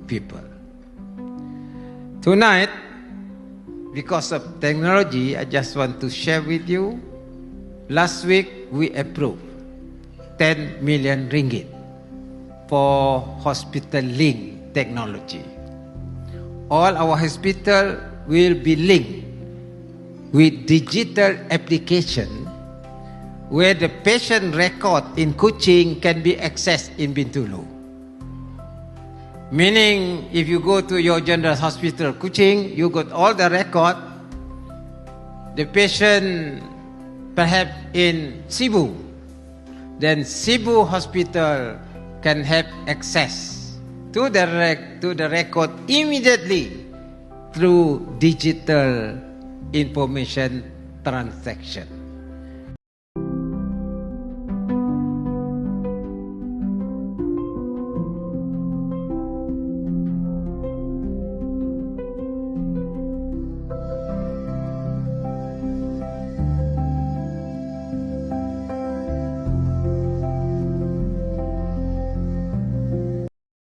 people. Tonight, because of technology, I just want to share with you. Last week, we approved 10 million ringgit for hospital link technology. All our hospital will be linked with digital application where the patient record in Kuching can be accessed in Bintulu. Meaning, if you go to your general hospital, Kuching, you got all the record. The patient perhaps in Cebu, then Cebu hospital can have access to the record immediately through digital information transaction.